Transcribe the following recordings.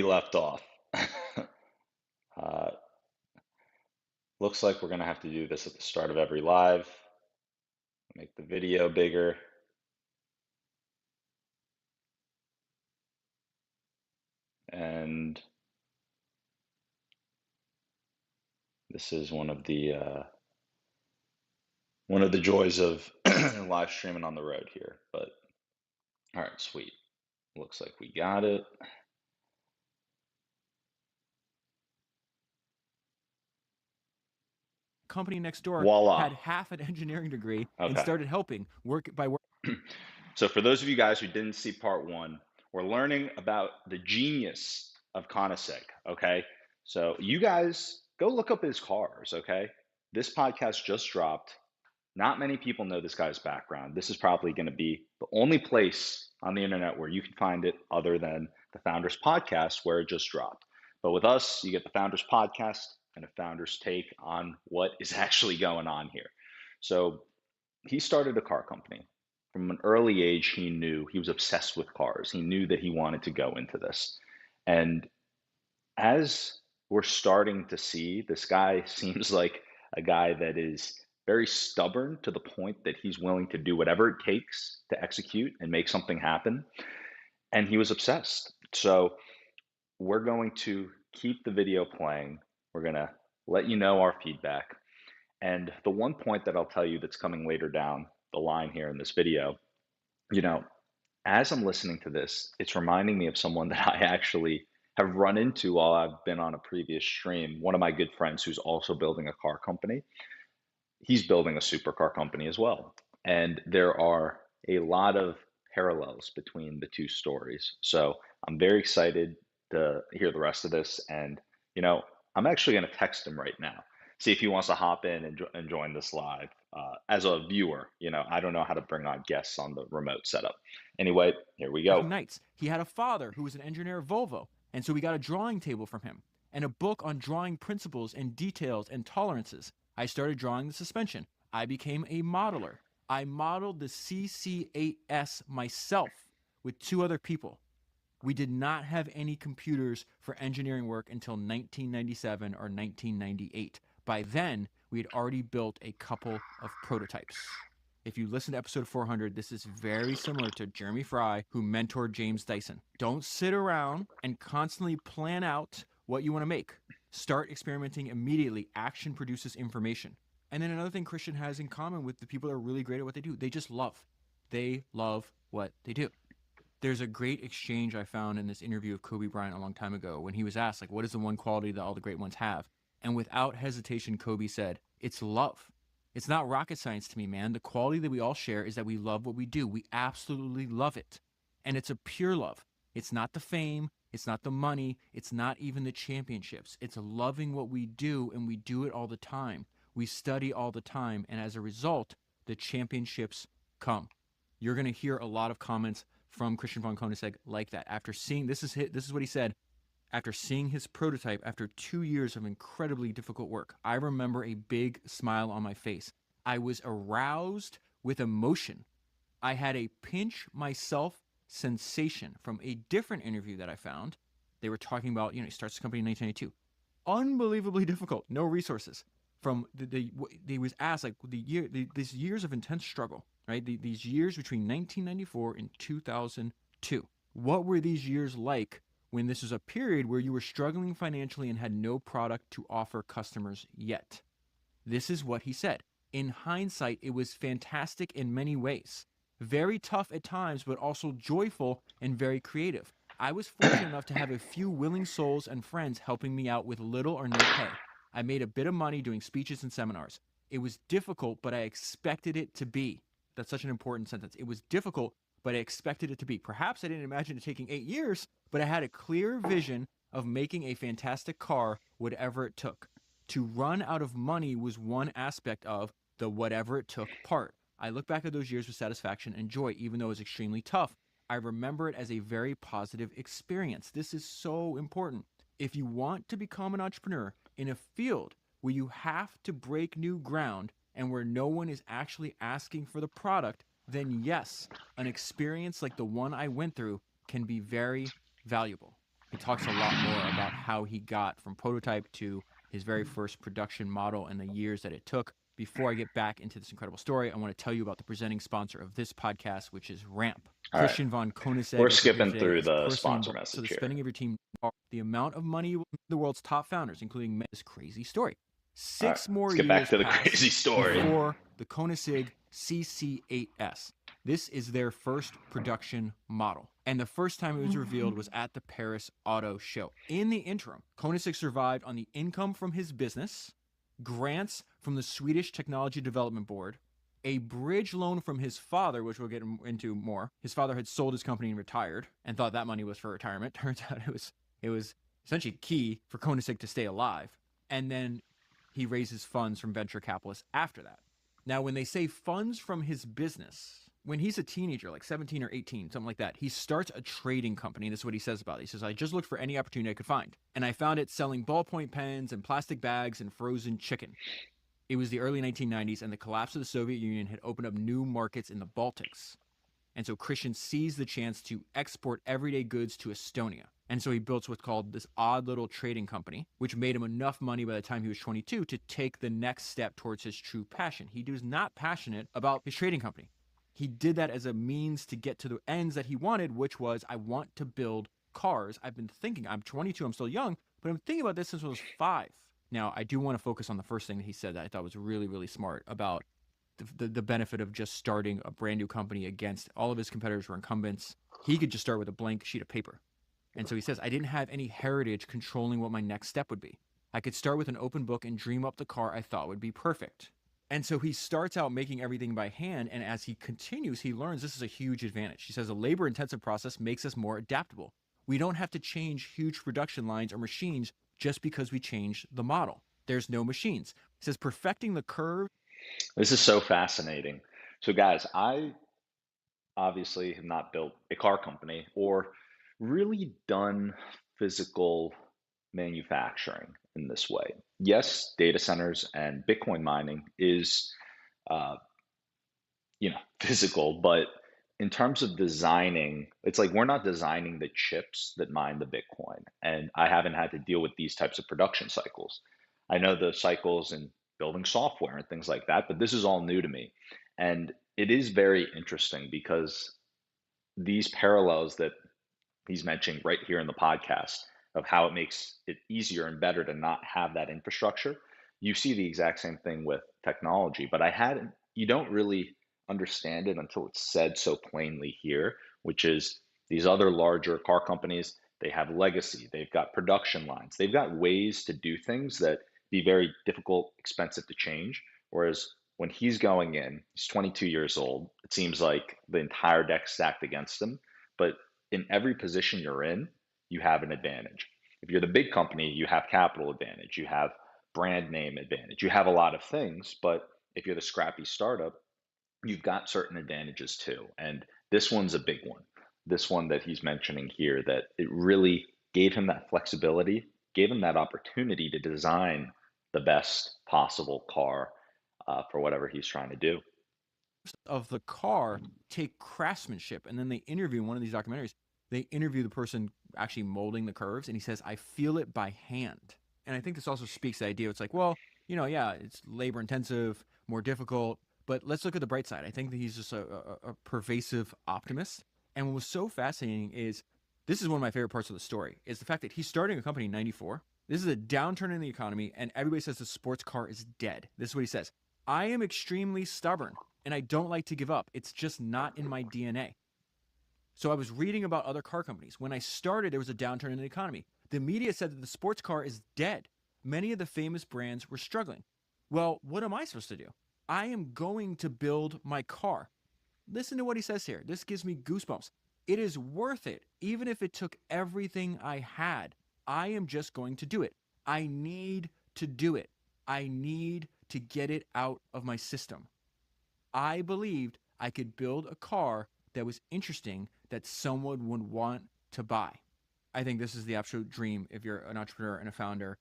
left off. uh, Looks like we're going to have to do this at the start of every live. Make the video bigger. And this is one of the joys of live streaming on the road here. But all right, sweet. Looks like we got it. Company next door Voila. had half an engineering degree and Okay. started helping work by work. So for those of you guys who didn't see part one, we're learning about the genius of Koenigsegg, okay? So you guys go look up his cars, okay? This podcast just dropped. Not many people know this guy's background. This is probably going to be the only place on the internet where you can find it other than the Founders Podcast where it just dropped. But with us, you get the Founders Podcast and a Founders take on what is actually going on here. So he started a car company. From an early age, he knew he was obsessed with cars. He knew that he wanted to go into this. And as we're starting to see, this guy seems like a guy that is very stubborn to the point that he's willing to do whatever it takes to execute and make something happen. And he was obsessed. So we're going to keep the video playing. We're going to let you know our feedback. And the one point that I'll tell you that's coming later down the line here in this video, you know, as I'm listening to this, it's reminding me of someone that I actually have run into while I've been on a previous stream. One of my good friends who's also building a car company, he's building a supercar company as well. And there are a lot of parallels between the two stories. So I'm very excited to hear the rest of this. And, I'm actually going to text him right now, see if he wants to hop in and join this live. As a viewer, I don't know how to bring on guests on the remote setup. Anyway, here we go. Nights. He had a father who was an engineer at Volvo, and so we got a drawing table from him and a book on drawing principles and details and tolerances. I started drawing the suspension. I became a modeler. I modeled the CC8S myself with two other people. We did not have any computers for engineering work until 1997 or 1998. By then, we had already built a couple of prototypes. If you listen to episode 400, this is very similar to Jeremy Fry, who mentored James Dyson. Don't sit around and constantly plan out what you want to make. Start experimenting immediately. Action produces information. And then another thing Christian has in common with the people that are really great at what they do, they just love. They love what they do. There's a great exchange I found in this interview of Kobe Bryant a long time ago when he was asked, like, what is the one quality that all the great ones have? And without hesitation, Kobe said, it's love. It's not rocket science to me, man. The quality that we all share is that we love what we do. We absolutely love it. And it's a pure love. It's not the fame. It's not the money. It's not even the championships. It's loving what we do, and we do it all the time. We study all the time. And as a result, the championships come. You're going to hear a lot of comments from Christian von Koenigsegg like that. After seeing, this is what he said. After seeing his prototype after 2 years of incredibly difficult work, I remember a big smile on my face. I was aroused with emotion. I had a pinch myself sensation from a different interview that I found. They were talking about, he starts the company in 1992. Unbelievably difficult, no resources. From they was asked like these years of intense struggle, right? These years between 1994 and 2002. What were these years like when this was a period where you were struggling financially and had no product to offer customers yet? This is what he said. In hindsight, it was fantastic in many ways. Very tough at times, but also joyful and very creative. I was fortunate enough to have a few willing souls and friends helping me out with little or no pay. I made a bit of money doing speeches and seminars. It was difficult, but I expected it to be. That's such an important sentence. It was difficult, but I expected it to be. Perhaps I didn't imagine it taking 8 years, but I had a clear vision of making a fantastic car, whatever it took. To run out of money was one aspect of the whatever it took part. I look back at those years with satisfaction and joy, even though it was extremely tough. I remember it as a very positive experience. This is so important. If you want to become an entrepreneur in a field where you have to break new ground and where no one is actually asking for the product, then yes, an experience like the one I went through can be very valuable. He talks a lot more about how he got from prototype to his very first production model and the years that it took. Before I get back into this incredible story, I want to tell you about the presenting sponsor of this podcast, which is Ramp. All right. Christian von We're Koenigsegg, as you'll hear skipping today, through is the personally sponsor involved. So the message here. spending of your team, the amount of money the world's top founders, including this crazy story. All right. 6 more Let's get years back to the passed crazy story. before the Koenigsegg CC8S. This is their first production model. And the first time it was revealed was at the Paris Auto Show. In the interim, Koenigsegg survived on the income from his business, grants from the Swedish Technology Development Board, a bridge loan from his father, which we'll get into more. His father had sold his company and retired and thought that money was for retirement. Turns out it was essentially key for Koenigsegg to stay alive. And then he raises funds from venture capitalists after that. Now, when they say funds from his business, when he's a teenager, like 17 or 18, something like that, he starts a trading company. This is what he says about it. He says, I just looked for any opportunity I could find, and I found it selling ballpoint pens and plastic bags and frozen chicken. It was the early 1990s, and the collapse of the Soviet Union had opened up new markets in the Baltics. And so Christian seized the chance to export everyday goods to Estonia. And so he built what's called this odd little trading company, which made him enough money by the time he was 22 to take the next step towards his true passion. He was not passionate about his trading company. He did that as a means to get to the ends that he wanted, which was, I want to build cars. I've been thinking, I'm 22, I'm still young, but I'm thinking about this since I was 5. Now, I do want to focus on the first thing that he said that I thought was really, really smart about the benefit of just starting a brand new company against all of his competitors were incumbents. He could just start with a blank sheet of paper. And so he says, I didn't have any heritage controlling what my next step would be. I could start with an open book and dream up the car I thought would be perfect. And so he starts out making everything by hand. And as he continues, he learns this is a huge advantage. He says a labor-intensive process makes us more adaptable. We don't have to change huge production lines or machines just because we change the model. There's no machines. He says perfecting the curve. This is so fascinating. So, guys, I obviously have not built a car company or really done physical manufacturing in this way. Yes, data centers and Bitcoin mining is, uh, physical, but in terms of designing, it's like we're not designing the chips that mine the Bitcoin. And I haven't had to deal with these types of production cycles. I know the cycles in building software and things like that, but this is all new to me. And it is very interesting because these parallels that he's mentioning right here in the podcast of how it makes it easier and better to not have that infrastructure. You see the exact same thing with technology, but you don't really understand it until it's said so plainly here, which is these other larger car companies, they have legacy, they've got production lines, they've got ways to do things that be very difficult, expensive to change. Whereas when he's going in, he's 22 years old. It seems like the entire deck stacked against him, but in every position you're in, you have an advantage. If you're the big company, you have capital advantage, you have brand name advantage, you have a lot of things. But if you're the scrappy startup, you've got certain advantages too. And this one's a big one. This one that he's mentioning here, that it really gave him that flexibility, gave him that opportunity to design the best possible car for whatever he's trying to do. Of the car take craftsmanship, and then they interview in one of these documentaries, they interview the person actually molding the curves, and he says, I feel it by hand. And I think this also speaks to the idea, it's like, well, yeah, it's labor intensive, more difficult, but let's look at the bright side. I think that he's just a pervasive optimist. And what was so fascinating is, this is one of my favorite parts of the story, is the fact that he's starting a company in 94. This is a downturn in the economy, and everybody says the sports car is dead. This is what he says. I am extremely stubborn, and I don't like to give up. It's just not in my DNA. So I was reading about other car companies. When I started, there was a downturn in the economy. The media said that the sports car is dead. Many of the famous brands were struggling. Well, what am I supposed to do? I am going to build my car. Listen to what he says here. This gives me goosebumps. It is worth it, even if it took everything I had. I am just going to do it. I need to do it. I need to get it out of my system. I believed I could build a car that was interesting that someone would want to buy. I think this is the absolute dream if you're an entrepreneur and a founder,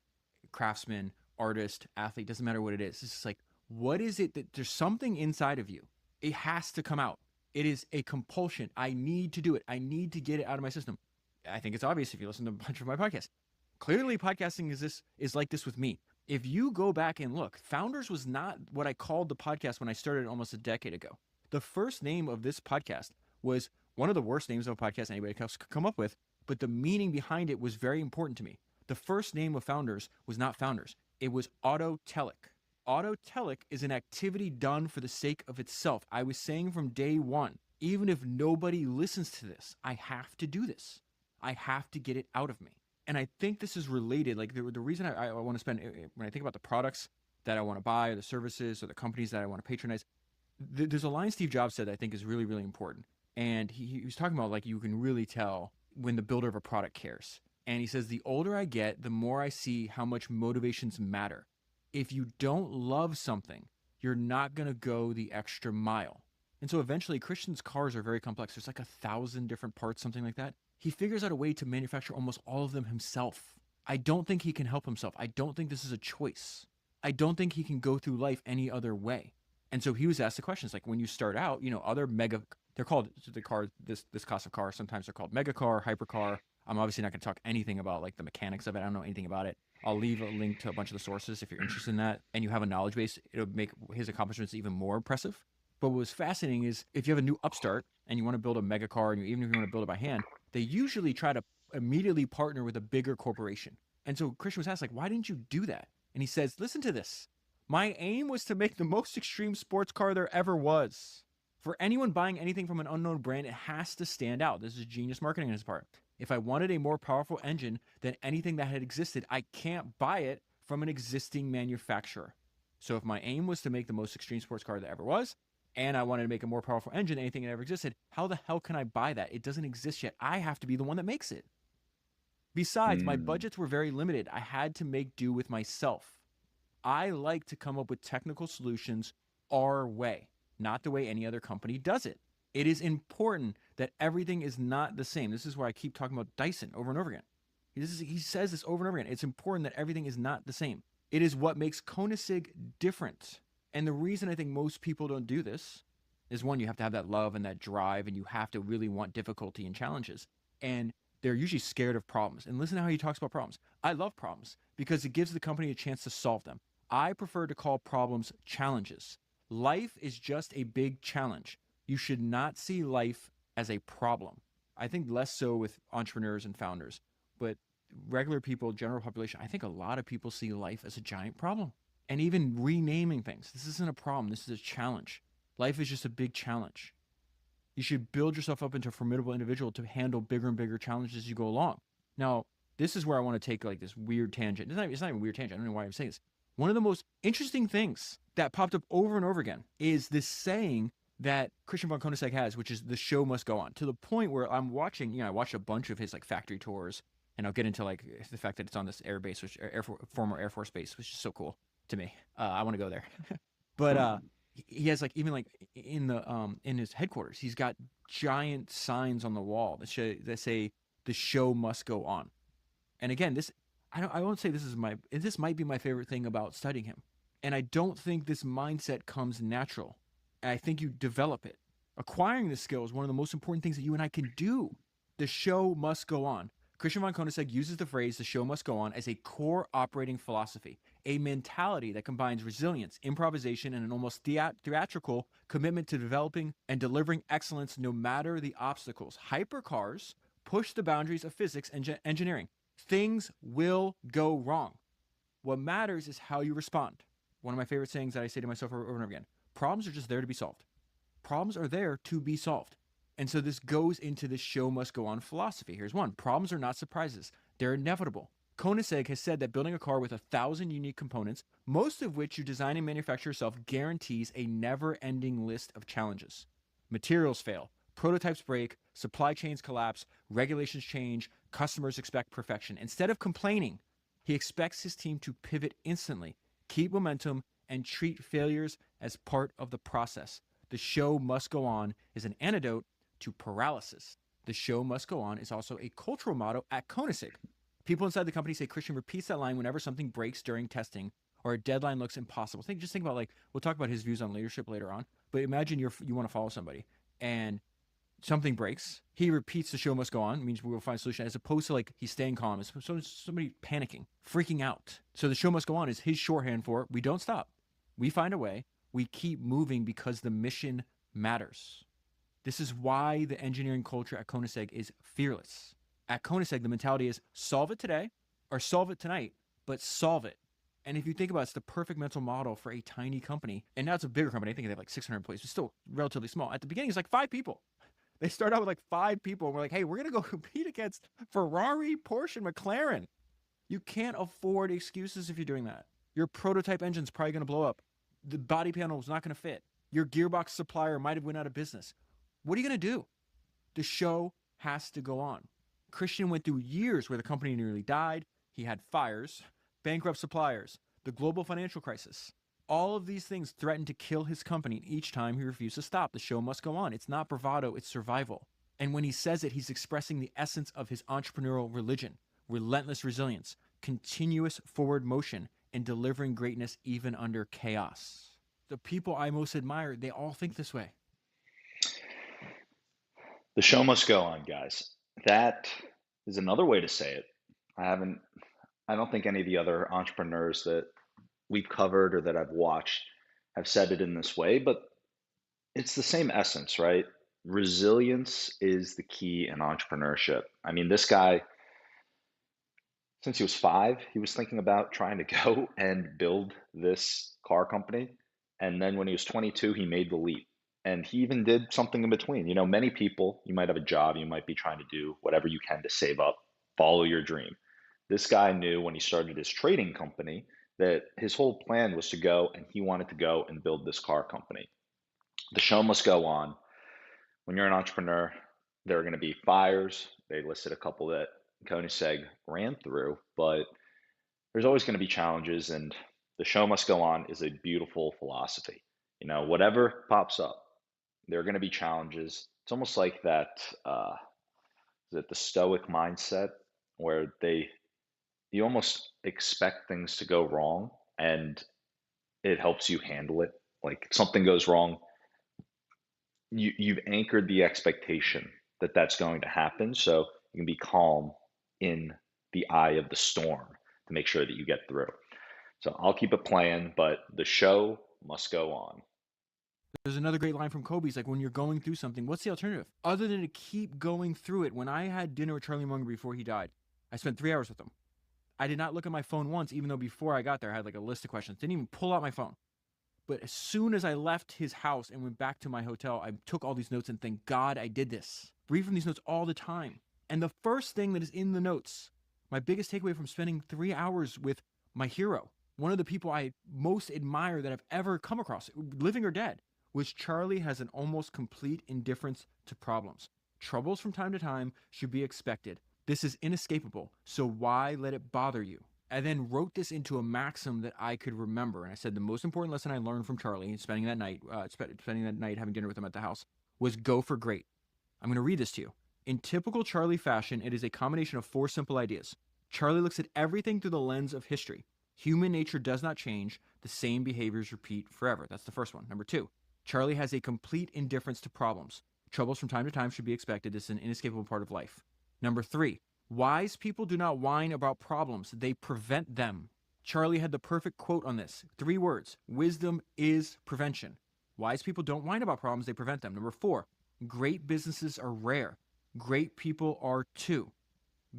craftsman, artist, athlete, doesn't matter what it is. It's just like, what is it that there's something inside of you? It has to come out. It is a compulsion. I need to do it. I need to get it out of my system. I think it's obvious if you listen to a bunch of my podcasts. Clearly, podcasting is like this with me. If you go back and look, Founders was not what I called the podcast when I started almost a decade ago. The first name of this podcast was one of the worst names of a podcast anybody could come up with, but the meaning behind it was very important to me. The first name of Founders was not Founders. It was autotelic. Autotelic is an activity done for the sake of itself. I was saying from day one, even if nobody listens to this, I have to do this. I have to get it out of me. And I think this is related. Like the reason I want to spend, when I think about the products that I want to buy, or the services, or the companies that I want to patronize, there's a line Steve Jobs said that I think is really, really important. And he was talking about, like, you can really tell when the builder of a product cares. And he says, the older I get, the more I see how much motivations matter. If you don't love something, you're not going to go the extra mile. And so eventually, Christian's cars are very complex. There's like 1,000 different parts, something like that. He figures out a way to manufacture almost all of them himself. I don't think he can help himself. I don't think this is a choice. I don't think he can go through life any other way. And so he was asked the questions, like, when you start out, other they're called the car, this class of car, sometimes they're called mega car, hypercar. I'm obviously not going to talk anything about like the mechanics of it. I don't know anything about it. I'll leave a link to a bunch of the sources if you're interested in that and you have a knowledge base. It'll make his accomplishments even more impressive. But what was fascinating is if you have a new upstart and you want to build a mega car, and even if you want to build it by hand, they usually try to immediately partner with a bigger corporation. And so Christian was asked, like, why didn't you do that? And he says, listen to this. My aim was to make the most extreme sports car there ever was. For anyone buying anything from an unknown brand, it has to stand out. This is genius marketing on his part. If I wanted a more powerful engine than anything that had existed, I can't buy it from an existing manufacturer. So if my aim was to make the most extreme sports car there ever was, and I wanted to make a more powerful engine than anything that ever existed, how the hell can I buy that? It doesn't exist yet. I have to be the one that makes it. Besides, my budgets were very limited. I had to make do with myself. I like to come up with technical solutions our way, not the way any other company does it. It is important that everything is not the same. This is why I keep talking about Dyson over and over again. He says this over and over again. It's important that everything is not the same. It is what makes Koenigsegg different. And the reason I think most people don't do this is, one, you have to have that love and that drive, and you have to really want difficulty and challenges. And they're usually scared of problems. And listen to how he talks about problems. I love problems because it gives the company a chance to solve them. I prefer to call problems challenges. Life is just a big challenge. You should not see life as a problem. I think less so with entrepreneurs and founders, but regular people, general population, I think a lot of people see life as a giant problem. And even renaming things. This isn't a problem. This is a challenge. Life is just a big challenge. You should build yourself up into a formidable individual to handle bigger and bigger challenges as you go along. Now, this is where I want to take like this weird tangent. It's not even a weird tangent. I don't know why I'm saying this. One of the most interesting things that popped up over and over again is this saying that Christian von Koenigsegg has, which is the show must go on, to the point where I'm watching, I watched a bunch of his like factory tours, and I'll get into like the fact that it's on this air base, which former Air Force base, which is so cool to me. I want to go there. But he has like, even like in his headquarters, he's got giant signs on the wall that say the show must go on. And again, I won't say this might be my favorite thing about studying him. And I don't think this mindset comes natural. I think you develop it. Acquiring this skill is one of the most important things that you and I can do. The show must go on. Christian von Koenigsegg uses the phrase "the show must go on" as a core operating philosophy, a mentality that combines resilience, improvisation, and an almost theatrical commitment to developing and delivering excellence no matter the obstacles. Hypercars push the boundaries of physics and engineering. Things will go wrong. What matters is how you respond. One of my favorite sayings that I say to myself over and over again: problems are just there to be solved. Problems are there to be solved. And so this goes into the show must go on philosophy. Here's one. Problems are not surprises. They're inevitable. Koenigsegg has said that building a car with 1,000 unique components, most of which you design and manufacture yourself, guarantees a never-ending list of challenges. Materials fail. Prototypes break. Supply chains collapse. Regulations change. Customers expect perfection. Instead of complaining, he expects his team to pivot instantly, keep momentum, and treat failures as part of the process. The show must go on is an antidote to paralysis. The show must go on is also a cultural motto at Koenigsegg. People inside the company say Christian repeats that line whenever something breaks during testing or a deadline looks impossible. Just think about, like, we'll talk about his views on leadership later on, but imagine you want to follow somebody and something breaks. He repeats the show must go on, means we will find a solution, as opposed to like he's staying calm. As somebody panicking, freaking out. So the show must go on is his shorthand for we don't stop. We find a way. We keep moving because the mission matters. This is why the engineering culture at Koenigsegg is fearless. At Koenigsegg, the mentality is solve it today or solve it tonight, but solve it. And if you think about it, it's the perfect mental model for a tiny company. And now it's a bigger company. I think they have like 600 employees, but still relatively small. At the beginning, it's like 5 people. They start out with like 5 people, and we're like, hey, we're going to go compete against Ferrari, Porsche, and McLaren. You can't afford excuses if you're doing that. Your prototype engine's probably going to blow up. The body panel is not going to fit. Your gearbox supplier might have went out of business. What are you going to do? The show has to go on. Christian went through years where the company nearly died. He had fires, bankrupt suppliers, the global financial crisis. All of these things threatened to kill his company, and each time he refused to stop. The show must go on. It's not bravado, it's survival. And when he says it, he's expressing the essence of his entrepreneurial religion: relentless resilience, continuous forward motion, and delivering greatness even under chaos. The people I most admire, they all think this way. The show must go on, guys. That is another way to say it. I haven't, I don't think any of the other entrepreneurs that we've covered or that I've watched have said it in this way, but it's the same essence, right? Resilience is the key in entrepreneurship. I mean, this guy, since he was 5, he was thinking about trying to go and build this car company. And then when he was 22, he made the leap. And he even did something in between. You know, many people, you might have a job, you might be trying to do whatever you can to save up, follow your dream. This guy knew when he started his trading company that his whole plan was to go and he wanted to go and build this car company. The show must go on. When you're an entrepreneur, there are going to be fires. They listed a couple that Koenigsegg ran through, but there's always going to be challenges, and the show must go on is a beautiful philosophy. You know, whatever pops up, there are going to be challenges. It's almost like that, that the Stoic mindset where you almost expect things to go wrong, and it helps you handle it. Like something goes wrong, you've anchored the expectation that that's going to happen, so you can be calm in the eye of the storm to make sure that you get through. So I'll keep it playing, but the show must go on. There's another great line from Kobe. He's like, when you're going through something, what's the alternative? Other than to keep going through it. When I had dinner with Charlie Munger before he died, I spent 3 hours with him. I did not look at my phone once, even though before I got there, I had like a list of questions. Didn't even pull out my phone. But as soon as I left his house and went back to my hotel, I took all these notes and thank God I did this. Read from these notes all the time. And the first thing that is in the notes, my biggest takeaway from spending 3 hours with my hero, one of the people I most admire that I've ever come across, living or dead, was Charlie has an almost complete indifference to problems. Troubles from time to time should be expected. This is inescapable, so why let it bother you? I then wrote this into a maxim that I could remember. And I said the most important lesson I learned from Charlie, spending that night having dinner with him at the house, was go for great. I'm going to read this to you. In typical Charlie fashion, it is a combination of 4 simple ideas. Charlie looks at everything through the lens of history. Human nature does not change. The same behaviors repeat forever. That's the first one. Number 2, Charlie has a complete indifference to problems. Troubles from time to time should be expected. This is an inescapable part of life. Number 3, wise people do not whine about problems. They prevent them. Charlie had the perfect quote on this. 3 words. Wisdom is prevention. Wise people don't whine about problems. They prevent them. Number 4, great businesses are rare. Great people are too.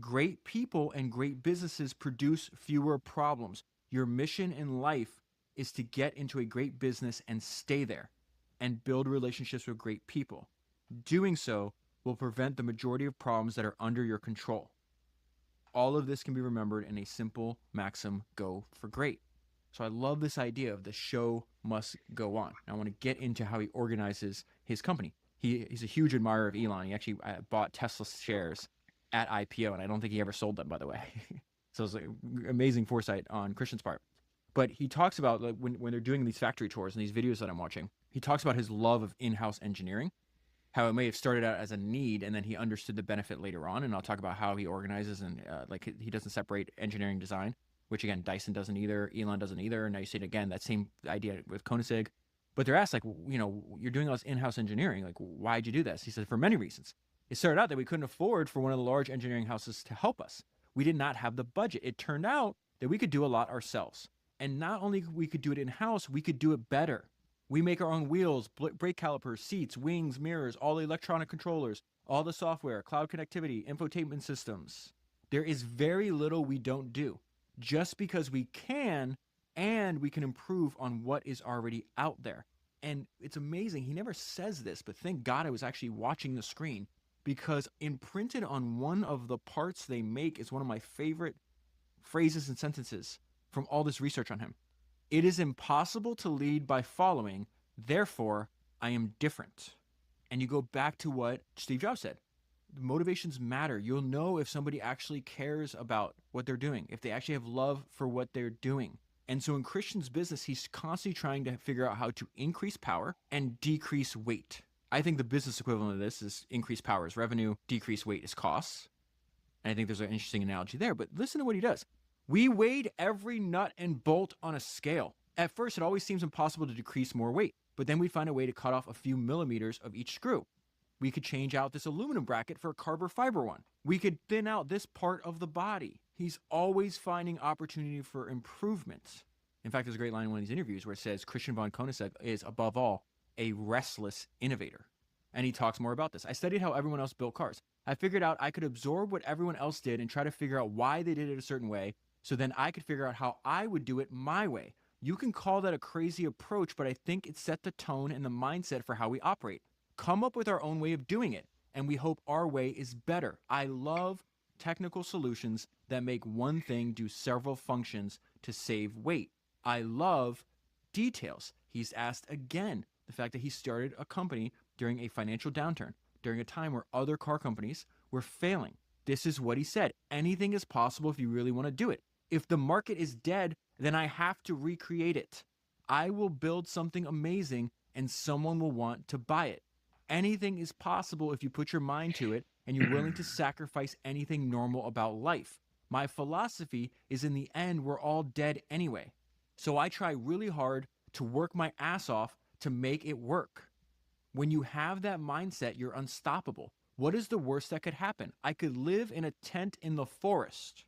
Great people and great businesses produce fewer problems. Your mission in life is to get into a great business and stay there and build relationships with great people. Doing so will prevent the majority of problems that are under your control. All of this can be remembered in a simple maxim: go for great. So I love this idea of the show must go on. Now I want to get into how he organizes his company. He's a huge admirer of Elon. He actually bought Tesla shares at IPO, and I don't think he ever sold them, by the way. So it's like amazing foresight on Christian's part. But he talks about, like, when they're doing these factory tours and these videos that I'm watching, he talks about his love of in-house engineering, how it may have started out as a need, and then he understood the benefit later on. And I'll talk about how he organizes and like he doesn't separate engineering design, which again Dyson doesn't either, Elon doesn't either. And now you see it again, that same idea with Koenigsegg. But they're asked, like, you're doing all this in-house engineering. Like, why'd you do this? He said, for many reasons. It started out that we couldn't afford for one of the large engineering houses to help us. We did not have the budget. It turned out that we could do a lot ourselves. And not only we could do it in-house, we could do it better. We make our own wheels, brake calipers, seats, wings, mirrors, all the electronic controllers, all the software, cloud connectivity, infotainment systems. There is very little we don't do just because we can, and we can improve on what is already out there. And it's amazing. He never says this, but thank God I was actually watching the screen, because imprinted on one of the parts they make is one of my favorite phrases and sentences from all this research on him. It is impossible to lead by following, therefore, I am different. And you go back to what Steve Jobs said. Motivations matter. You'll know if somebody actually cares about what they're doing, if they actually have love for what they're doing. And so in Christian's business, he's constantly trying to figure out how to increase power and decrease weight. I think the business equivalent of this is increase power is revenue, decrease weight is costs. And I think there's an interesting analogy there, but listen to what he does. We weighed every nut and bolt on a scale. At first, it always seems impossible to decrease more weight, but then we'd find a way to cut off a few millimeters of each screw. We could change out this aluminum bracket for a carbon fiber one. We could thin out this part of the body. He's always finding opportunity for improvement. In fact, there's a great line in one of these interviews where it says Christian von Koenigsegg is, above all, a restless innovator. And he talks more about this. I studied how everyone else built cars. I figured out I could absorb what everyone else did and try to figure out why they did it a certain way, so then I could figure out how I would do it my way. You can call that a crazy approach, but I think it set the tone and the mindset for how we operate. Come up with our own way of doing it, and we hope our way is better. I love technical solutions that make one thing do several functions to save weight. I love details. He's asked again the fact that he started a company during a financial downturn, during a time where other car companies were failing. This is what he said. Anything is possible if you really want to do it. If the market is dead, then I have to recreate it. I will build something amazing and someone will want to buy it. Anything is possible if you put your mind to it and you're willing to sacrifice anything normal about life. My philosophy is, in the end, we're all dead anyway. So I try really hard to work my ass off to make it work. When you have that mindset, you're unstoppable. What is the worst that could happen? I could live in a tent in the forest.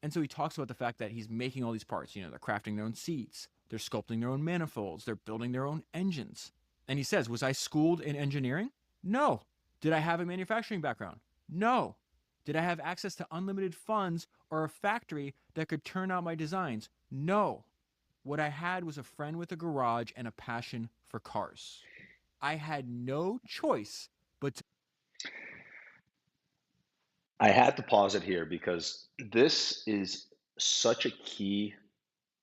And so he talks about the fact that he's making all these parts. They're crafting their own seats, they're sculpting their own manifolds, they're building their own engines. And he says, was I schooled in engineering? No. Did I have a manufacturing background? No. Did I have access to unlimited funds or a factory that could turn out my designs? No. What I had was a friend with a garage and a passion for cars. I had no choice but to. I had to pause it here because this is such a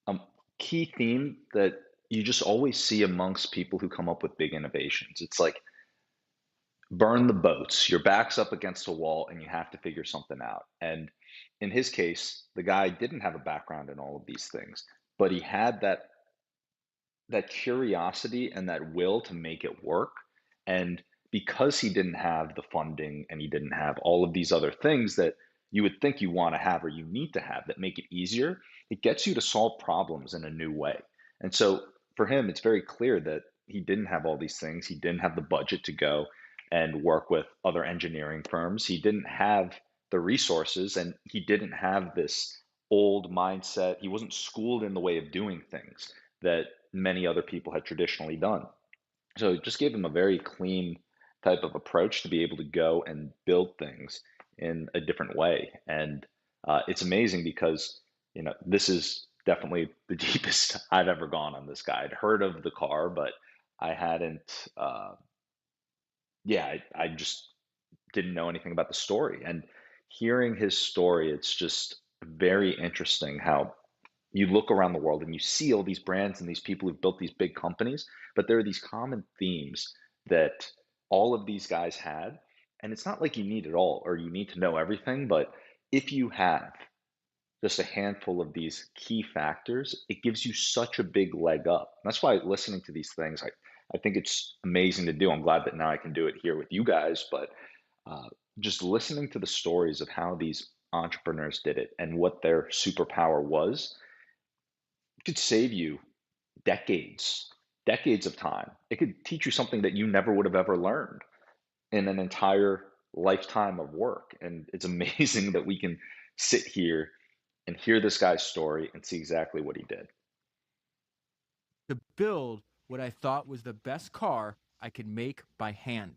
um, key theme that you just always see amongst people who come up with big innovations. It's like burn the boats. Your back's up against a wall and you have to figure something out. And in his case, the guy didn't have a background in all of these things, but he had that curiosity and that will to make it work. And because he didn't have the funding and he didn't have all of these other things that you would think you want to have or you need to have that make it easier, it gets you to solve problems in a new way. And so for him, it's very clear that he didn't have all these things. He didn't have the budget to go and work with other engineering firms. He didn't have the resources and he didn't have this old mindset. He wasn't schooled in the way of doing things that many other people had traditionally done. So it just gave him a very clean type of approach to be able to go and build things in a different way. And it's amazing because, this is definitely the deepest I've ever gone on this guy. I'd heard of the car, but I hadn't, I just didn't know anything about the story. And hearing his story, it's just very interesting how you look around the world and you see all these brands and these people who've built these big companies, but there are these common themes that all of these guys had. And it's not like you need it all or you need to know everything, but if you have just a handful of these key factors, it gives you such a big leg up. That's why listening to these things, I think it's amazing to do. I'm glad that now I can do it here with you guys, but uh, just listening to the stories of how these entrepreneurs did it and what their superpower was could save you decades, decades of time. It could teach you something that you never would have ever learned in an entire lifetime of work. And it's amazing that we can sit here and hear this guy's story and see exactly what he did. To build what I thought was the best car I could make by hand.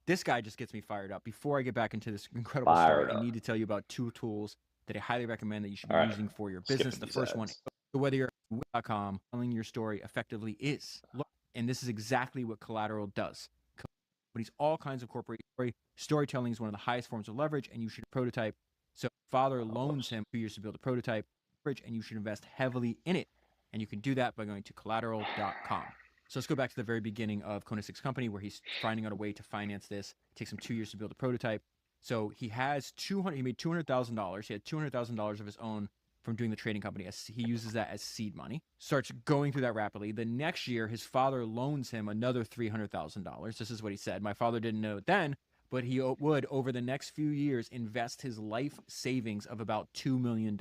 This guy just gets me fired up. Before I get back into this incredible story, Fired I up. need to tell you about two tools that I highly recommend that you should be All right. using for your business. Skipping The these first one, ads. whether you're at .com, telling your story effectively is. And this is exactly what collateral does. Companies, all kinds of corporate storytelling is one of the highest forms of leverage, and you should prototype. So father Oh, loans whoops. him 2 years to build a prototype, and you should invest heavily in it. And you can do that by going to collateral.com. So let's go back to the very beginning of Koenigsegg's company, where he's finding out a way to finance this. It takes him 2 years to build a prototype. So he has he made $200,000. He had $200,000 of his own from doing the trading company. He uses that as seed money. Starts going through that rapidly. The next year, his father loans him another $300,000. This is what he said. My father didn't know it then, but he would, over the next few years, invest his life savings of about $2 million.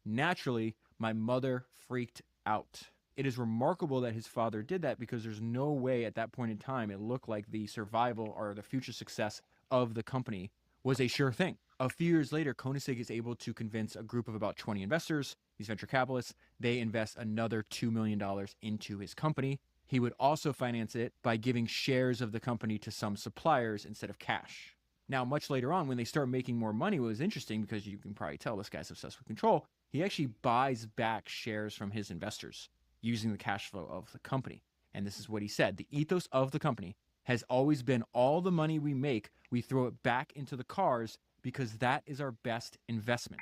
Naturally, my mother freaked out. It is remarkable that his father did that, because there's no way at that point in time it looked like the survival or the future success of the company was a sure thing. A few years later, Koenigsegg is able to convince a group of about 20 investors, these venture capitalists. They invest another $2 million into his company. He would also finance it by giving shares of the company to some suppliers instead of cash. Now, much later on, when they start making more money, what was interesting, because you can probably tell this guy's obsessed with control, he actually buys back shares from his investors using the cash flow of the company. And this is what he said: the ethos of the company has always been, all the money we make, we throw it back into the cars, because that is our best investment.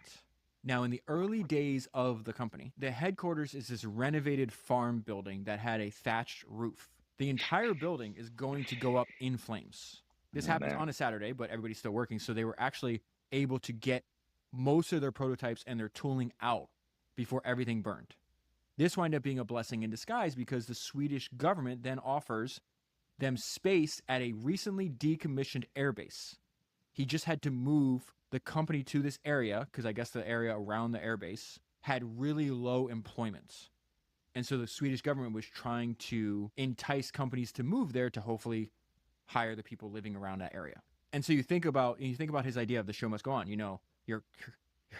Now, in the early days of the company, the headquarters is this renovated farm building that had a thatched roof. The entire building is going to go up in flames. This Oh, happens man. on a Saturday, but everybody's still working, so they were actually able to get most of their prototypes and their tooling out before everything burned. This wound up being a blessing in disguise, because the Swedish government then offers them space at a recently decommissioned airbase. He just had to move the company to this area, because I guess the area around the airbase had really low employment. And so the Swedish government was trying to entice companies to move there to hopefully hire the people living around that area. And so you think about his idea of the show must go on. Your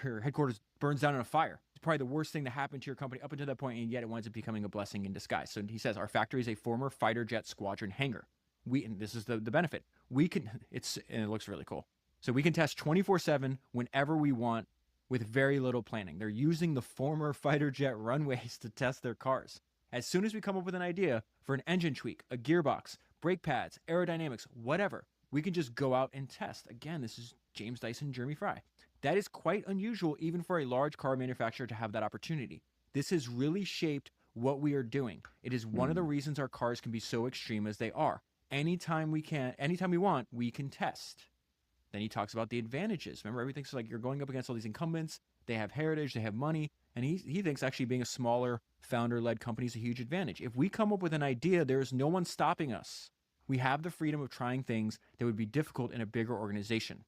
headquarters burns down in a fire. It's probably the worst thing to happen to your company up until that point, and yet it winds up becoming a blessing in disguise. So he says, our factory is a former fighter jet squadron hangar. And this is the benefit. And it looks really cool. So we can test 24/7 whenever we want with very little planning. They're using the former fighter jet runways to test their cars. As soon as we come up with an idea for an engine tweak, a gearbox, brake pads, aerodynamics, whatever, we can just go out and test. Again, this is James Dyson, Jeremy Fry. That is quite unusual even for a large car manufacturer to have that opportunity. This has really shaped what we are doing. It is one of the reasons our cars can be so extreme as they are. Anytime we want, we can test. Then he talks about the advantages. Remember, everything's like you're going up against all these incumbents. They have heritage, they have money, and he thinks actually being a smaller founder-led company is a huge advantage. If we come up with an idea, there's no one stopping us. We have the freedom of trying things that would be difficult in a bigger organization.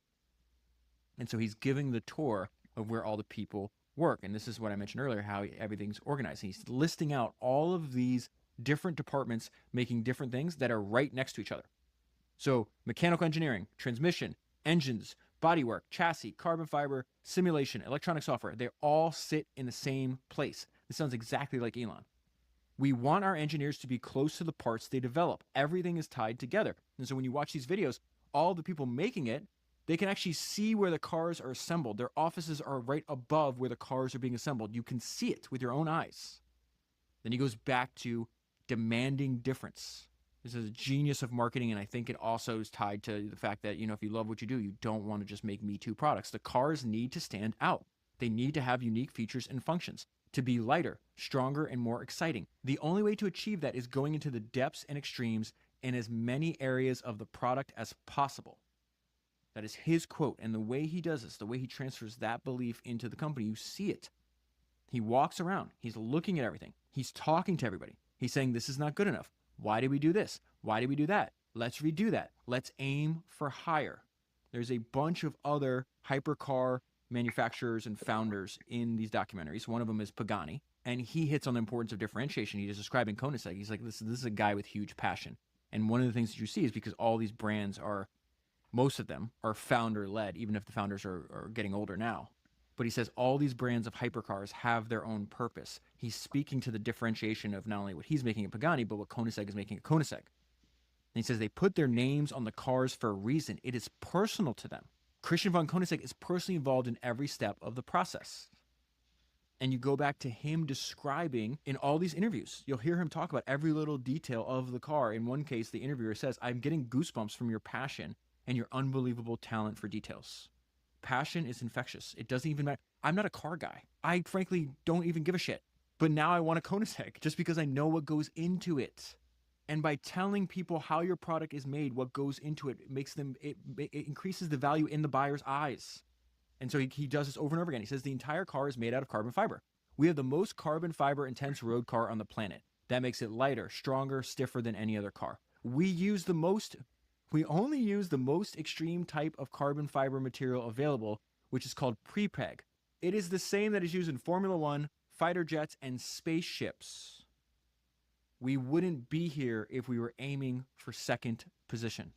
And so he's giving the tour of where all the people work. And this is what I mentioned earlier, how everything's organized. And he's listing out all of these different departments making different things that are right next to each other. So mechanical engineering, transmission, engines, bodywork, chassis, carbon fiber, simulation, electronic software, they all sit in the same place. This sounds exactly like Elon. We want our engineers to be close to the parts they develop. Everything is tied together. And so when you watch these videos, all the people making it, they can actually see where the cars are assembled. Their offices are right above where the cars are being assembled. You can see it with your own eyes. Then he goes back to demanding difference. This is a genius of marketing, and I think it also is tied to the fact that, if you love what you do, you don't want to just make Me Too products. The cars need to stand out. They need to have unique features and functions, to be lighter, stronger, and more exciting. The only way to achieve that is going into the depths and extremes in as many areas of the product as possible. That is his quote, and the way he does this, the way he transfers that belief into the company, you see it. He walks around. He's looking at everything. He's talking to everybody. He's saying, this is not good enough. Why did we do this? Why did we do that? Let's redo that. Let's aim for higher. There's a bunch of other hypercar manufacturers and founders in these documentaries. One of them is Pagani, and he hits on the importance of differentiation. He's describing Koenigsegg. He's like, this is a guy with huge passion. And one of the things that you see is because all these brands are, most of them are founder led, even if the founders are getting older now. But he says all these brands of hypercars have their own purpose. He's speaking to the differentiation of not only what he's making at Pagani, but what Koenigsegg is making at Koenigsegg. And he says they put their names on the cars for a reason. It is personal to them. Christian von Koenigsegg is personally involved in every step of the process. And you go back to him describing in all these interviews, you'll hear him talk about every little detail of the car. In one case, the interviewer says, I'm getting goosebumps from your passion and your unbelievable talent for details. Passion is infectious. It doesn't even matter. I'm not a car guy. I frankly don't even give a shit. But now I want a Koenigsegg just because I know what goes into it. And by telling people how your product is made, what goes into it, it increases the value in the buyer's eyes. And so he does this over and over again. He says the entire car is made out of carbon fiber. We have the most carbon fiber intense road car on the planet. That makes it lighter, stronger, stiffer than any other car. We only use the most extreme type of carbon fiber material available, which is called prepeg. It is the same that is used in Formula One, fighter jets, and spaceships. We wouldn't be here if we were aiming for second position.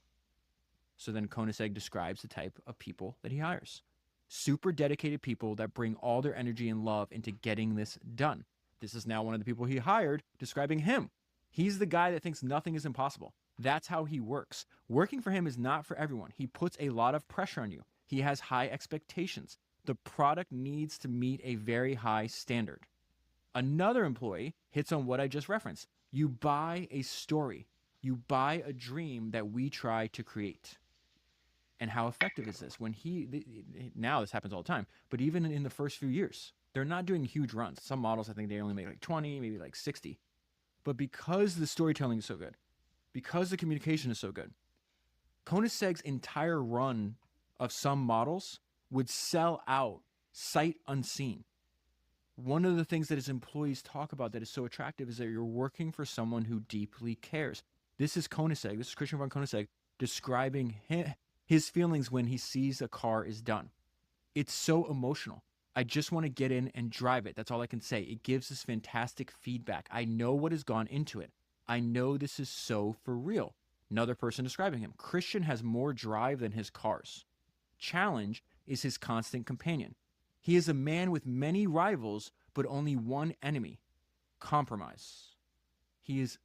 So then Koenigsegg describes the type of people that he hires. Super dedicated people that bring all their energy and love into getting this done. This is now one of the people he hired describing him. He's the guy that thinks nothing is impossible. That's how he works. Working for him is not for everyone. He puts a lot of pressure on you. He has high expectations. The product needs to meet a very high standard. Another employee hits on what I just referenced. You buy a story. You buy a dream that we try to create. And how effective is this? Now this happens all the time, but even in the first few years, they're not doing huge runs. Some models, I think they only make like 20, maybe like 60. But because the storytelling is so good, because the communication is so good, Koenigsegg's entire run of some models would sell out sight unseen. One of the things that his employees talk about that is so attractive is that you're working for someone who deeply cares. This is Koenigsegg. This is Christian von Koenigsegg describing his feelings when he sees a car is done. It's so emotional. I just want to get in and drive it. That's all I can say. It gives us fantastic feedback. I know what has gone into it. I know this is so for real. Another person describing him. Christian has more drive than his cars. Challenge is his constant companion. He is a man with many rivals, but only one enemy: compromise. He is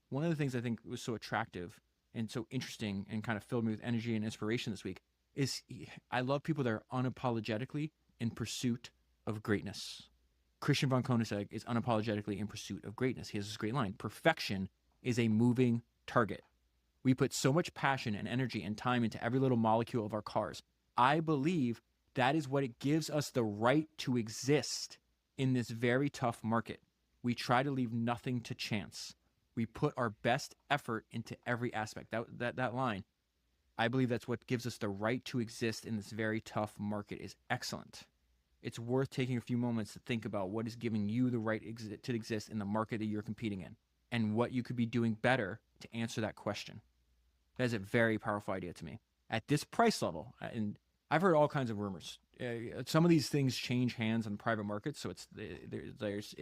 one of the things I think was so attractive and so interesting and kind of filled me with energy and inspiration this week is I love people that are unapologetically in pursuit of greatness. Christian von Koenigsegg is unapologetically in pursuit of greatness. He has this great line: perfection is a moving target. We put so much passion and energy and time into every little molecule of our cars. I believe that is what it gives us the right to exist in this very tough market. We try to leave nothing to chance. We put our best effort into every aspect. That line, I believe that's what gives us the right to exist in this very tough market, is excellent. It's worth taking a few moments to think about what is giving you the right to exist in the market that you're competing in and what you could be doing better to answer that question. That is a very powerful idea to me. At this price level, and I've heard all kinds of rumors. Some of these things change hands on private markets, so it's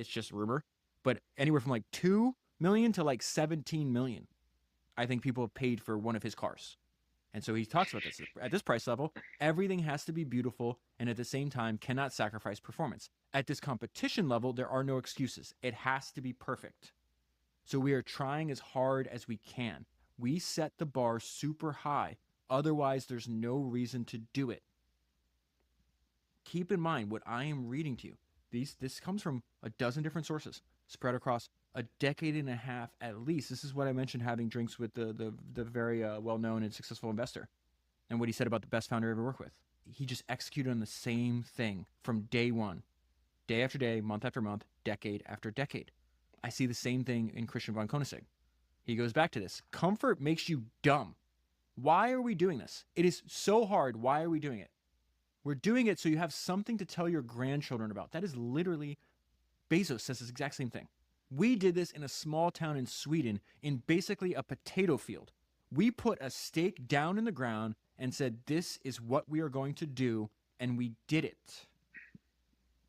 just rumor. But anywhere from like 2 million to like 17 million, I think people have paid for one of his cars. And so he talks about this. At this price level, everything has to be beautiful and at the same time cannot sacrifice performance. At this competition level, there are no excuses. It has to be perfect. So we are trying as hard as we can. We set the bar super high. Otherwise, there's no reason to do it. Keep in mind what I am reading to you. This comes from a dozen different sources spread across a decade and a half at least. This is what I mentioned, having drinks with the very well-known and successful investor, and what he said about the best founder I ever worked with. He just executed on the same thing from day one, day after day, month after month, decade after decade. I see the same thing in Christian von Koenigsegg. He goes back to this. Comfort makes you dumb. Why are we doing this? It is so hard. Why are we doing it? We're doing it so you have something to tell your grandchildren about. That is literally, Bezos says this exact same thing. We did this in a small town in Sweden in basically a potato field. We put a stake down in the ground and said, this is what we are going to do and we did it.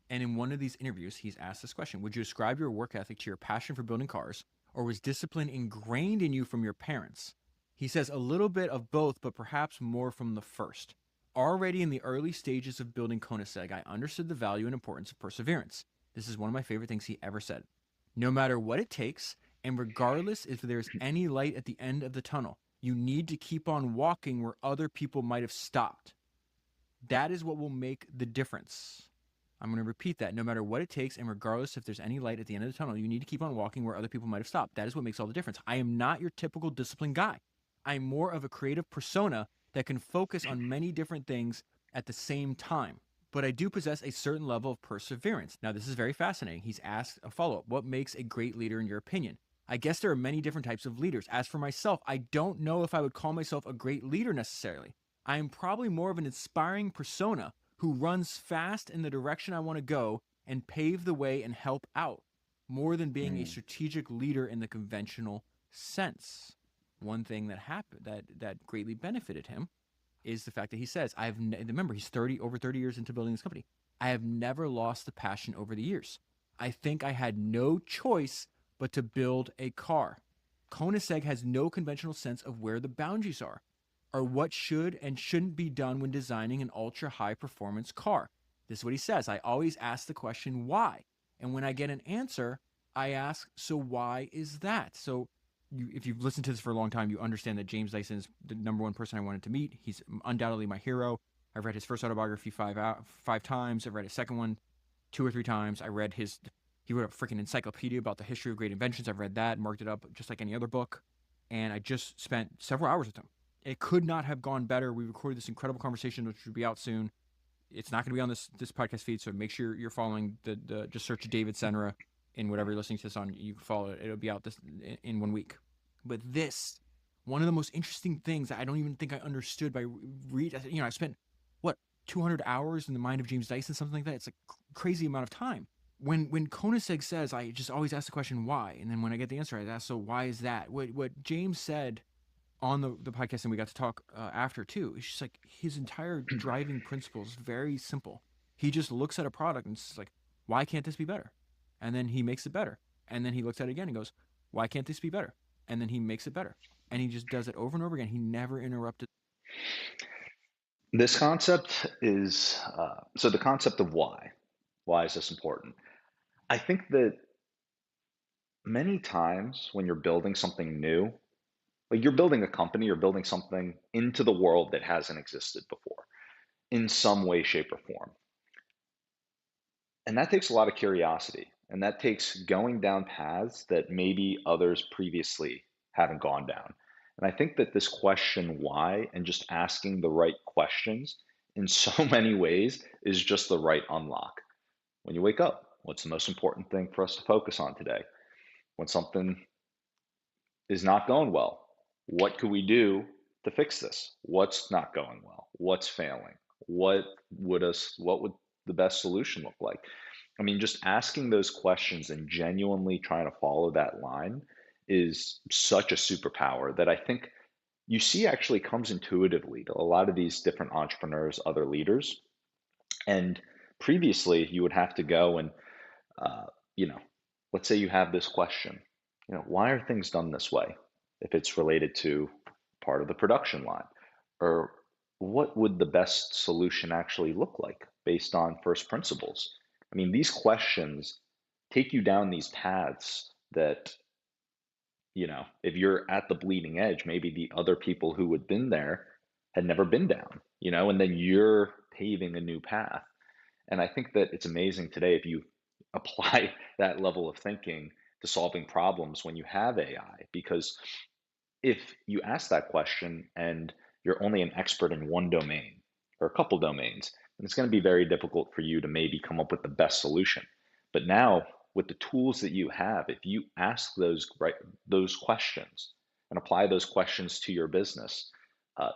And in one of these interviews, he's asked this question: would you ascribe your work ethic to your passion for building cars, or was discipline ingrained in you from your parents? He says a little bit of both, but perhaps more from the first. Already in the early stages of building Koenigsegg, I understood the value and importance of perseverance. This is one of my favorite things he ever said. No matter what it takes, and regardless if there's any light at the end of the tunnel, you need to keep on walking where other people might have stopped. That is what will make the difference. I'm going to repeat that. No matter what it takes, and regardless if there's any light at the end of the tunnel, you need to keep on walking where other people might have stopped. That is what makes all the difference. I am not your typical disciplined guy. I'm more of a creative persona that can focus on many different things at the same time. But I do possess a certain level of perseverance. Now, this is very fascinating. He's asked a follow-up. What makes a great leader in your opinion? I guess there are many different types of leaders. As for myself, I don't know if I would call myself a great leader necessarily. I am probably more of an inspiring persona who runs fast in the direction I want to go and pave the way and help out, more than being a Mm. strategic leader in the conventional sense. One thing that happened that greatly benefited him is the fact that he says, remember, he's over 30 years into building this company. I have never lost the passion over the years. I think I had no choice but to build a car. Koenigsegg has no conventional sense of where the boundaries are, or what should and shouldn't be done when designing an ultra high performance car. This is what he says. I always ask the question, why? And when I get an answer, I ask, so why is that? So if you've listened to this for a long time, you understand that James Dyson is the number one person I wanted to meet. He's undoubtedly my hero. I've read his first autobiography five times. I've read his second one 2 or 3 times. He wrote a freaking encyclopedia about the history of great inventions. I've read that, marked it up just like any other book. And I just spent several hours with him. It could not have gone better. We recorded this incredible conversation, which will be out soon. It's not going to be on this podcast feed, so make sure you're following the just search David Senra in whatever you're listening to this on. You can follow it. It'll be out in 1 week. But this, one of the most interesting things that I don't even think I understood by read. I spent 200 hours in the mind of James Dyson, something like that. It's a crazy amount of time. When Koenigsegg says, I just always ask the question why, and then when I get the answer, I ask, so why is that? What James said on the podcast, and we got to talk after too, it's just like his entire driving principle is very simple. He just looks at a product and it's like, why can't this be better? And then he makes it better. And then he looks at it again and goes, why can't this be better? And then he makes it better. And he just does it over and over again. He never interrupted. This concept is so the concept of why. Why is this important? I think that many times when you're building something new, like you're building a company, you're building something into the world that hasn't existed before in some way, shape, or form. And that takes a lot of curiosity. And that takes going down paths that maybe others previously haven't gone down. And I think that this question, why, and just asking the right questions in so many ways is just the right unlock. When you wake up, what's the most important thing for us to focus on today? When something is not going well, what could we do to fix this? What's not going well? What's failing? What would the best solution look like? I mean, just asking those questions and genuinely trying to follow that line is such a superpower that I think you see actually comes intuitively to a lot of these different entrepreneurs, other leaders. And previously, you would have to go and, uh, you know, let's say you have this question, why are things done this way? If it's related to part of the production line, or what would the best solution actually look like based on first principles? I mean, these questions take you down these paths that, if you're at the bleeding edge, maybe the other people who had been there had never been down, and then you're paving a new path. And I think that it's amazing today if you apply that level of thinking to solving problems when you have AI, because if you ask that question and you're only an expert in one domain or a couple domains, then it's going to be very difficult for you to maybe come up with the best solution. But now, with the tools that you have, if you ask those questions and apply those questions to your business, uh,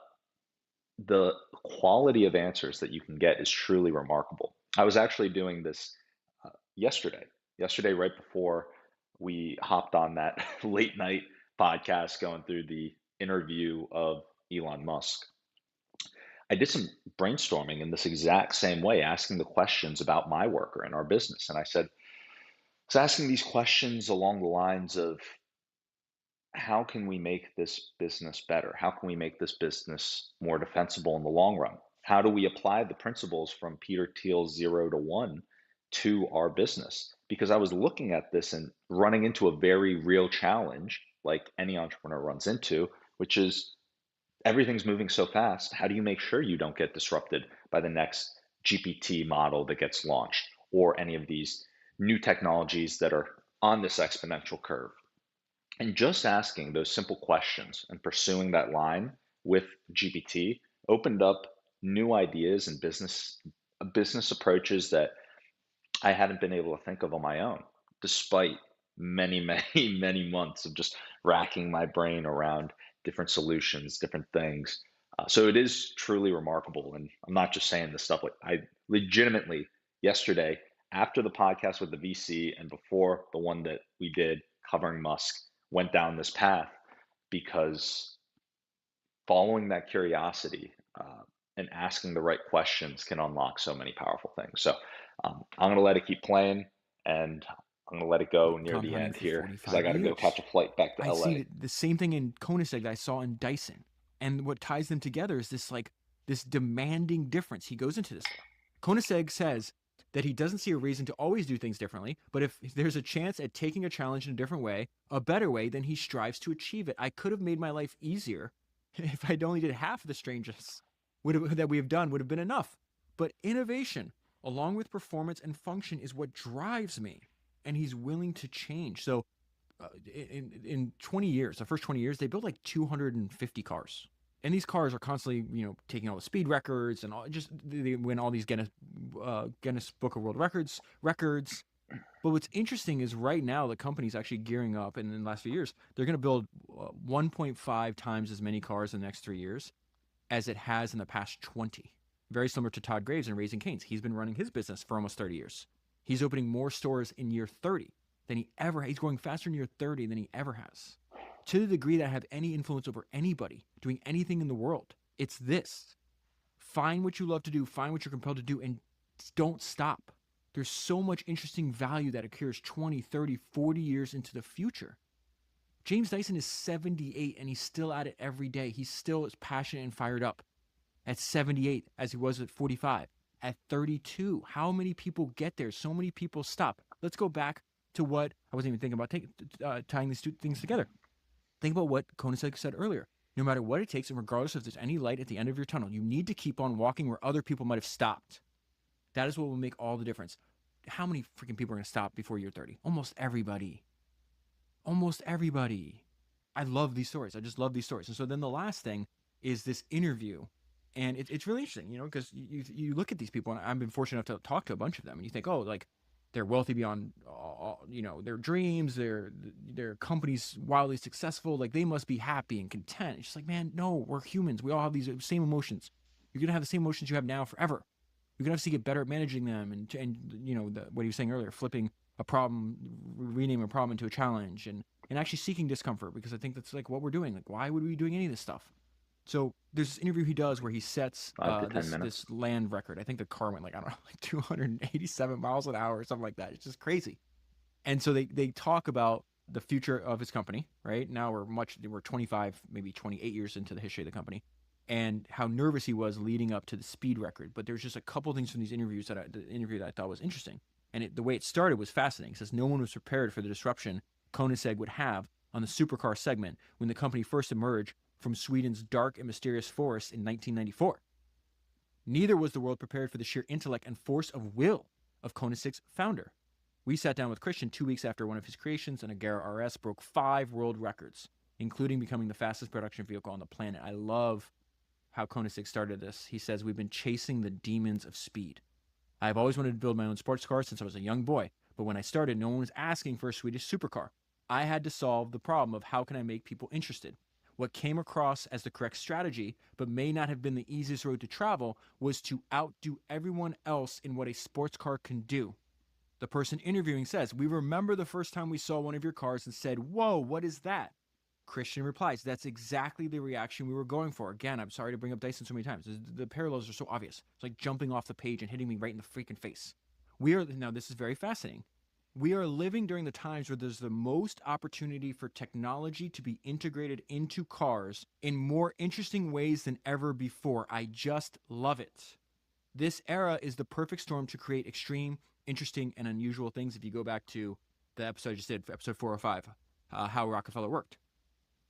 the quality of answers that you can get is truly remarkable. I was actually doing this yesterday. Yesterday, right before we hopped on that late night podcast going through the interview of Elon Musk, I did some brainstorming in this exact same way, asking the questions about my worker and our business. And I was asking these questions along the lines of, how can we make this business better? How can we make this business more defensible in the long run? How do we apply the principles from Peter Thiel's 0 to 1 to our business? Because I was looking at this and running into a very real challenge, like any entrepreneur runs into, which is everything's moving so fast. How do you make sure you don't get disrupted by the next GPT model that gets launched or any of these new technologies that are on this exponential curve? And just asking those simple questions and pursuing that line with GPT opened up new ideas and business approaches that I hadn't been able to think of on my own, despite many, many, many months of just racking my brain around different solutions, different things. So it is truly remarkable. And I'm not just saying this stuff. Like, I legitimately, yesterday, after the podcast with the VC and before the one that we did covering Musk, went down this path because following that curiosity and asking the right questions can unlock so many powerful things. So I'm going to let it keep playing, and I'm going to let it go near the Compounding end for here because I 45 got to go catch years. a flight back to I LA. see the same thing in Koenigsegg that I saw in Dyson. And what ties them together is this demanding difference he goes into this for. Koenigsegg says that he doesn't see a reason to always do things differently, but if there's a chance at taking a challenge in a different way, a better way, then he strives to achieve it. I could have made my life easier if I'd only did half of the strangeness that we have done would have been enough. But innovation, along with performance and function, is what drives me. And he's willing to change. So in 20 years, the first 20 years, they built like 250 cars. And these cars are constantly, taking all the speed records and they win all these Guinness Book of World Records. But what's interesting is right now the company's actually gearing up, and in the last few years, they're going to build 1.5 times as many cars in the next 3 years as it has in the past 20. Very similar to Todd Graves and Raising Cane's. He's been running his business for almost 30 years. He's opening more stores in year 30 than he ever has. He's growing faster in year 30 than he ever has. To the degree that I have any influence over anybody doing anything in the world, it's this. Find what you love to do, find what you're compelled to do, and don't stop. There's so much interesting value that occurs 20, 30, 40 years into the future. James Dyson is 78 and he's still at it every day. He's still as passionate and fired up at 78 as he was at 45. At 32, how many people get there? So many people stop. Let's go back to what I wasn't even thinking about tying these two things together. Think about what Koenigsegg said earlier. No matter what it takes, and regardless if there's any light at the end of your tunnel, you need to keep on walking where other people might have stopped. That is what will make all the difference. How many freaking people are going to stop before you're 30? Almost everybody. Almost everybody. I love these stories. I just love these stories. And so then the last thing is this interview. And it's really interesting, because you look at these people, and I've been fortunate enough to talk to a bunch of them, and you think, oh, like, they're wealthy beyond, their dreams. Their company's wildly successful. Like, they must be happy and content. It's just like, man, no, we're humans. We all have these same emotions. You're gonna have the same emotions you have now forever. You're gonna have to get better at managing them, and what he was saying earlier, flipping a problem, renaming a problem into a challenge, and actually seeking discomfort, because I think that's like what we're doing. Like, why would we be doing any of this stuff? So there's this interview he does where he sets 5 to 10 minutes. this land record. I think the car went like, I don't know, like 287 miles an hour or something like that. It's just crazy. And so they talk about the future of his company, right? Now we're 25, maybe 28 years into the history of the company, and how nervous he was leading up to the speed record. But there's just a couple things from these interviews the interview that I thought was interesting. And the way it started was fascinating. It says no one was prepared for the disruption Koenigsegg would have on the supercar segment when the company first emerged from Sweden's dark and mysterious forests in 1994. Neither was the world prepared for the sheer intellect and force of will of Koenigsegg's founder. We sat down with Christian 2 weeks after one of his creations, an Agera RS, broke 5 world records, including becoming the fastest production vehicle on the planet. I love how Koenigsegg started this. He says, we've been chasing the demons of speed. I've always wanted to build my own sports car since I was a young boy, but when I started, no one was asking for a Swedish supercar. I had to solve the problem of how can I make people interested. What came across as the correct strategy, but may not have been the easiest road to travel, was to outdo everyone else in what a sports car can do. The person interviewing says, we remember the first time we saw one of your cars and said, whoa, what is that? Christian replies, that's exactly the reaction we were going for. Again, I'm sorry to bring up Dyson so many times. The parallels are so obvious. It's like jumping off the page and hitting me right in the freaking face. Now this is very fascinating. We are living during the times where there's the most opportunity for technology to be integrated into cars in more interesting ways than ever before. I just love it. This era is the perfect storm to create extreme, interesting, and unusual things. If you go back to the episode I just did, episode 405, how Rockefeller worked.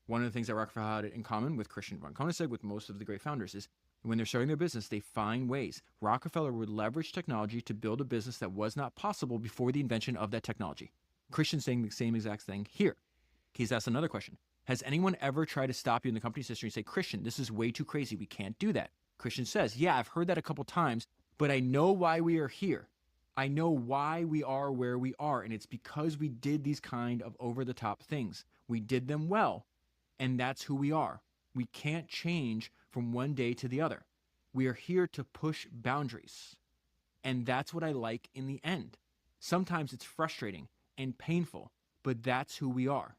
One of the things that Rockefeller had in common with Christian von Koenigsegg, with most of the great founders, is when they're starting their business, they find ways. Rockefeller would leverage technology to build a business that was not possible before the invention of that technology. Christian's saying the same exact thing here. He's asked another question. Has anyone ever tried to stop you in the company's history and say, Christian, this is way too crazy. We can't do that. Christian says, yeah, I've heard that a couple times, but I know why we are here. I know why we are where we are, and it's because we did these kind of over-the-top things. We did them well, and that's who we are. We can't change from one day to the other. We are here to push boundaries, and that's what I like in the end. Sometimes it's frustrating and painful, but that's who we are.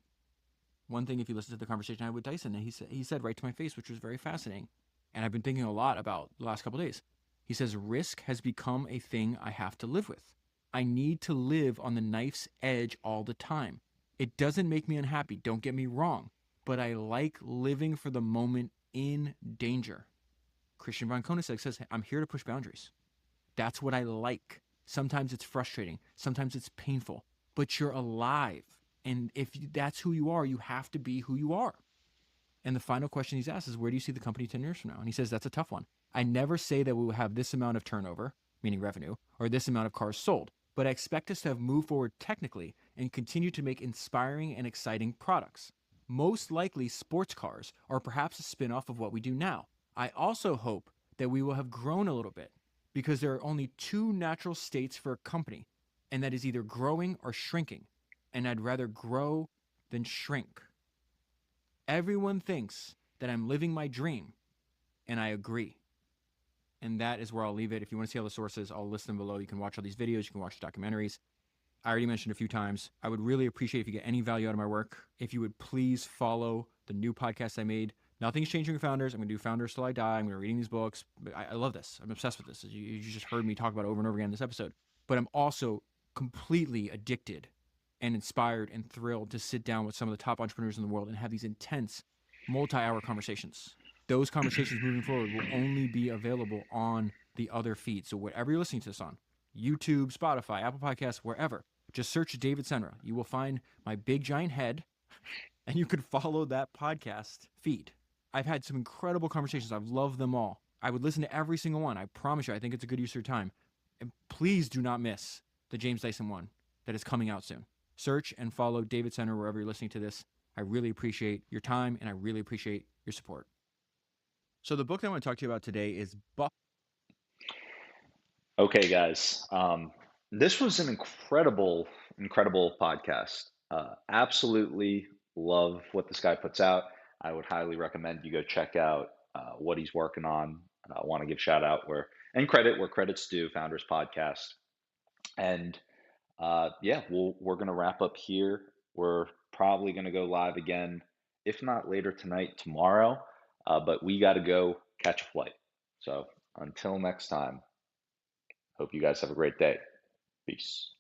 One thing, if you listen to the conversation I had with Dyson, he said right to my face, which was very fascinating, and I've been thinking a lot about the last couple of days. He says, risk has become a thing I have to live with. I need to live on the knife's edge all the time. It doesn't make me unhappy, don't get me wrong, but I like living for the moment in danger. Christian von Koenigsegg says, I'm here to push boundaries. That's what I like. Sometimes it's frustrating, sometimes it's painful, but you're alive. And if that's who you are, you have to be who you are. And the final question he's asked is, where do you see the company 10 years from now? And he says, that's a tough one. I never say that we will have this amount of turnover, meaning revenue, or this amount of cars sold, but I expect us to have moved forward technically and continue to make inspiring and exciting products. Most likely sports cars, or perhaps a spin-off of what we do now. I also hope that we will have grown a little bit, because there are only two natural states for a company, and that is either growing or shrinking. And I'd rather grow than shrink. Everyone thinks that I'm living my dream, and I agree. And that is where I'll leave it. If you want to see all the sources, I'll list them below. You can watch all these videos. You can watch the documentaries. I already mentioned a few times. I would really appreciate if you get any value out of my work. If you would please follow the new podcast I made. Nothing's changing with Founders. I'm going to do Founders till I die. I'm going to be reading these books. I love this. I'm obsessed with this. You just heard me talk about it over and over again in this episode. But I'm also completely addicted and inspired and thrilled to sit down with some of the top entrepreneurs in the world and have these intense multi-hour conversations. Those conversations moving forward will only be available on the other feed. So whatever you're listening to this on, YouTube, Spotify, Apple Podcasts, wherever, just search David Senra. You will find my big giant head, and you can follow that podcast feed. I've had some incredible conversations. I've loved them all. I would listen to every single one. I promise you, I think it's a good use of your time. And please do not miss the James Dyson one that is coming out soon. Search and follow David Senra wherever you're listening to this. I really appreciate your time, and I really appreciate your support. So the book that I want to talk to you about today is Okay, guys. This was an incredible podcast. Absolutely love what this guy puts out. I would highly recommend you go check out what he's working on. I want to give shout out and credit where credit's due, Founders Podcast. And yeah, we're gonna wrap up here. We're probably gonna go live again, if not later tonight, tomorrow. But we got to go catch a flight. So until next time, hope you guys have a great day. Peace.